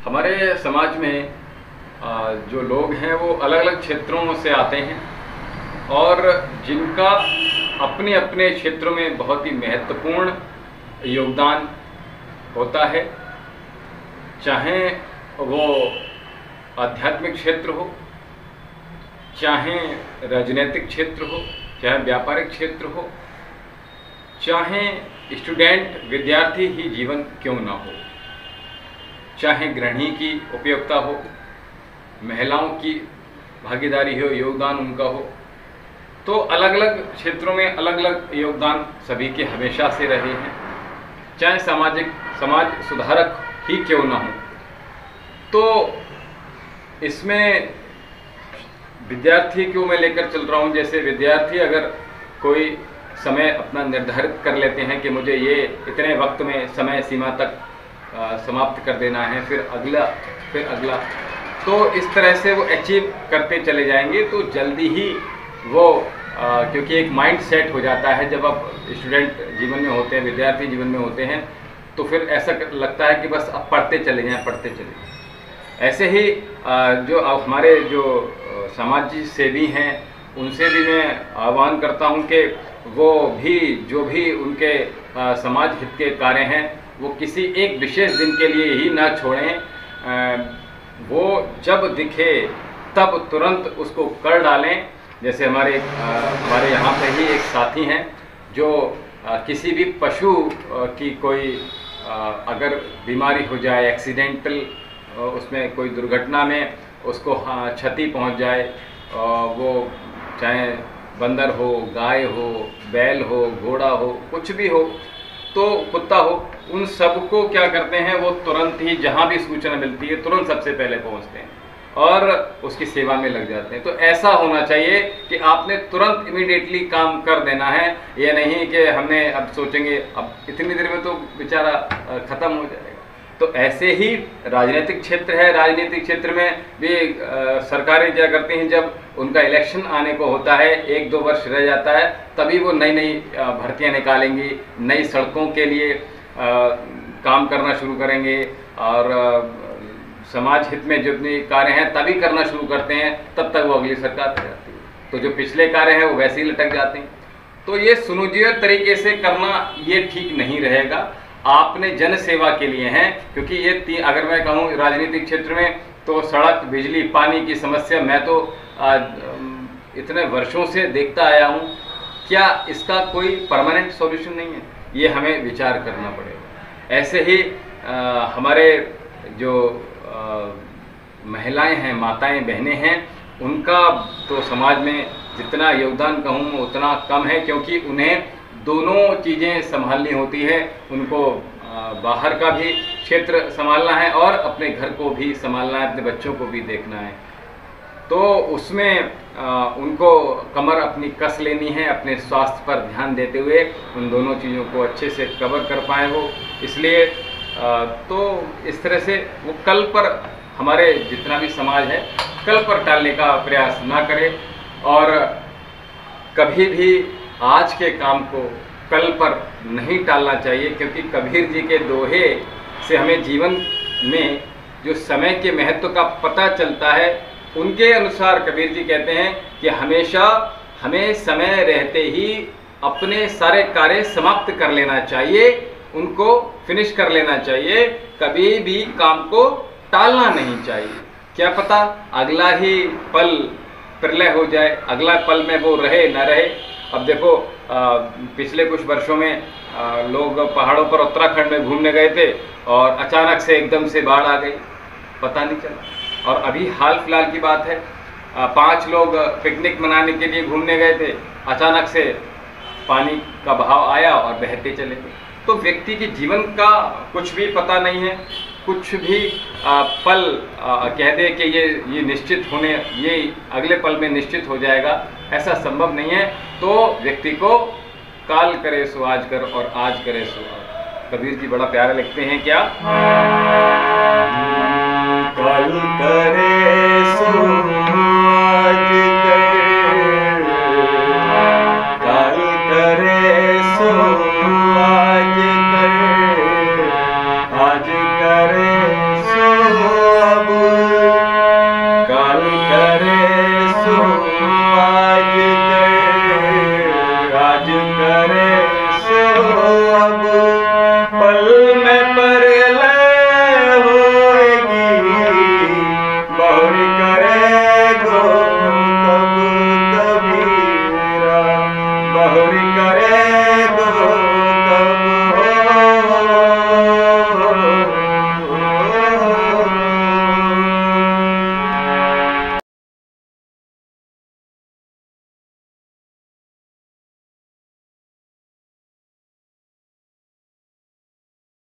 हमारे समाज में जो लोग हैं वो अलग अलग क्षेत्रों से आते हैं और जिनका अपने अपने क्षेत्रों में बहुत ही महत्वपूर्ण योगदान होता है, चाहे वो आध्यात्मिक क्षेत्र हो, चाहे राजनीतिक क्षेत्र हो, चाहे व्यापारिक क्षेत्र हो, चाहे स्टूडेंट विद्यार्थी ही जीवन क्यों ना हो, चाहे गृहिणी की उपयोगिता हो, महिलाओं की भागीदारी हो, योगदान उनका हो, तो अलग अलग क्षेत्रों में अलग अलग योगदान सभी के हमेशा से रहे हैं, चाहे समाज सुधारक ही क्यों ना हो। तो इसमें विद्यार्थी को मैं लेकर चल रहा हूँ। जैसे विद्यार्थी अगर कोई समय अपना निर्धारित कर लेते हैं कि मुझे ये इतने वक्त में समय सीमा तक समाप्त कर देना है, फिर अगला, तो इस तरह से वो अचीव करते चले जाएंगे तो जल्दी ही वो क्योंकि एक माइंड सेट हो जाता है जब आप स्टूडेंट जीवन में होते हैं, विद्यार्थी जीवन में होते हैं, तो फिर ऐसा लगता है कि बस अब पढ़ते चले जाएं। ऐसे ही जो अब हमारे जो समाज सेवी हैं उनसे भी मैं आह्वान करता हूं कि वो भी जो भी उनके समाज हित के कार्य हैं वो किसी एक विशेष दिन के लिए ही ना छोड़ें, वो जब दिखे तब तुरंत उसको कर डालें। जैसे हमारे यहाँ पे ही एक साथी हैं जो किसी भी पशु की कोई अगर बीमारी हो जाए, एक्सीडेंटल उसमें कोई दुर्घटना में उसको क्षति पहुंच जाए, वो चाहे बंदर हो, गाय हो, बैल हो, घोड़ा हो, कुछ भी हो, तो कुत्ता हो, उन सबको क्या करते हैं वो तुरंत ही जहां भी सूचना मिलती है तुरंत सबसे पहले पहुंचते हैं और उसकी सेवा में लग जाते हैं। तो ऐसा होना चाहिए कि आपने तुरंत इमीडिएटली काम कर देना है, ये नहीं कि हमने अब सोचेंगे अब इतनी देर में तो बेचारा खत्म हो जाएगा। तो ऐसे ही राजनीतिक क्षेत्र है, राजनीतिक क्षेत्र में भी सरकारें क्या करती हैं, जब उनका इलेक्शन आने को होता है, 1-2 वर्ष रह जाता है, तभी वो नई भर्तियां निकालेंगी, नई सड़कों के लिए काम करना शुरू करेंगे और समाज हित में जितने कार्य हैं तभी करना शुरू करते हैं, तब तक वो अगली सरकार आ जाती है। तो जो पिछले कार्य हैं वो वैसे ही लटक जाते हैं। तो ये सुनियोजित तरीके से करना ये ठीक नहीं रहेगा। आपने जन सेवा के लिए हैं, क्योंकि ये अगर मैं कहूँ राजनीतिक क्षेत्र में तो सड़क, बिजली, पानी की समस्या मैं तो इतने वर्षों से देखता आया हूँ, क्या इसका कोई परमानेंट सॉल्यूशन नहीं है? ये हमें विचार करना पड़ेगा। ऐसे ही हमारे जो महिलाएं हैं, माताएं, बहनें हैं, उनका तो समाज में जितना योगदान कहूँ उतना कम है, क्योंकि उन्हें दोनों चीज़ें संभालनी होती है। उनको बाहर का भी क्षेत्र संभालना है और अपने घर को भी संभालना है, अपने बच्चों को भी देखना है। तो उसमें उनको कमर अपनी कस लेनी है, अपने स्वास्थ्य पर ध्यान देते हुए उन दोनों चीज़ों को अच्छे से कवर कर पाए वो। इसलिए तो इस तरह से वो कल पर, हमारे जितना भी समाज है, कल पर टालने का प्रयास ना करे और कभी भी आज के काम को कल पर नहीं टालना चाहिए, क्योंकि कबीर जी के दोहे से हमें जीवन में जो समय के महत्व का पता चलता है। उनके अनुसार कबीर जी कहते हैं कि हमेशा हमें समय रहते ही अपने सारे कार्य समाप्त कर लेना चाहिए, उनको फिनिश कर लेना चाहिए, कभी भी काम को टालना नहीं चाहिए। क्या पता अगला ही पल प्रलय हो जाए, अगला पल में वो रहे ना रहे। अब देखो पिछले कुछ वर्षों में लोग पहाड़ों पर उत्तराखंड में घूमने गए थे और अचानक से एकदम से बाढ़ आ गई, पता नहीं चला। और अभी हाल फिलहाल की बात है, 5 लोग पिकनिक मनाने के लिए घूमने गए थे, अचानक से पानी का बहाव आया और बहते चले गए। तो व्यक्ति के जीवन का कुछ भी पता नहीं है, कुछ भी पल कह दे कि ये निश्चित होने, ये अगले पल में निश्चित हो जाएगा, ऐसा संभव नहीं है। तो व्यक्ति को काल करे सो आज कर और आज करे सो आज। कबीर जी बड़ा प्यारा लिखते हैं, क्या काल करे सो आज कर, काल करे सो आज कर, आज करे सो सो